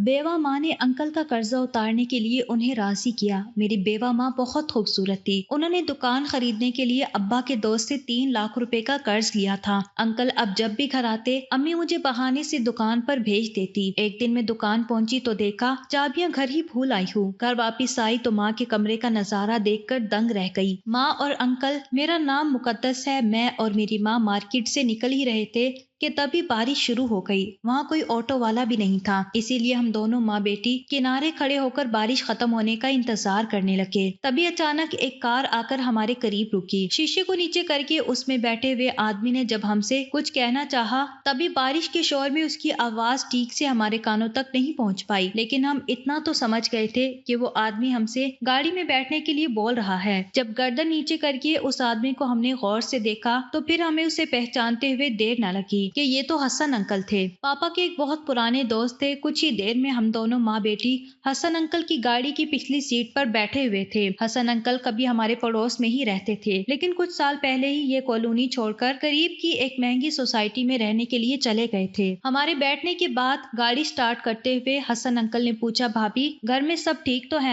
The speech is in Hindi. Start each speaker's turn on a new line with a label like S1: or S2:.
S1: बेवा माँ ने अंकल का कर्जा उतारने के लिए उन्हें राजी किया। मेरी बेवा माँ बहुत खूबसूरत थी। उन्होंने दुकान खरीदने के लिए अब्बा के दोस्त से 3 लाख रुपए का कर्ज लिया था। अंकल अब जब भी घर आते अम्मी मुझे बहाने से दुकान पर भेज देती। एक दिन मैं दुकान पहुंची तो देखा चाबियां घर ही भूल आई हूँ। घर वापिस आई तो माँ के कमरे का नजारा देखकर दंग रह गई। माँ और अंकल, मेरा नाम मुकद्दस है। मैं और मेरी माँ मार्केट से निकल ही रहे थे कि तभी बारिश शुरू हो गई। वहाँ कोई ऑटो वाला भी नहीं था, इसीलिए हम दोनों माँ बेटी किनारे खड़े होकर बारिश खत्म होने का इंतजार करने लगे। तभी अचानक एक कार आकर हमारे करीब रुकी। शीशे को नीचे करके उसमें बैठे हुए आदमी ने जब हमसे कुछ कहना चाहा, तभी बारिश के शोर में उसकी आवाज ठीक से हमारे कानों तक नहीं पहुँच पाई, लेकिन हम इतना तो समझ गए थे कि वो आदमी हमसे गाड़ी में बैठने के लिए बोल रहा है। जब गर्दन नीचे करके उस आदमी को हमने गौर से देखा तो फिर हमें उसे पहचानते हुए देर न लगी कि ये तो हसन अंकल थे, पापा के एक बहुत पुराने दोस्त थे। कुछ ही देर में हम दोनों माँ बेटी हसन अंकल की गाड़ी की पिछली सीट पर बैठे हुए थे। हसन अंकल कभी हमारे पड़ोस में ही रहते थे, लेकिन कुछ साल पहले ही ये कॉलोनी छोड़कर करीब की एक महंगी सोसाइटी में रहने के लिए चले गए थे। हमारे बैठने के बाद गाड़ी स्टार्ट करते हुए हसन अंकल ने पूछा, भाभी घर में सब ठीक तो है?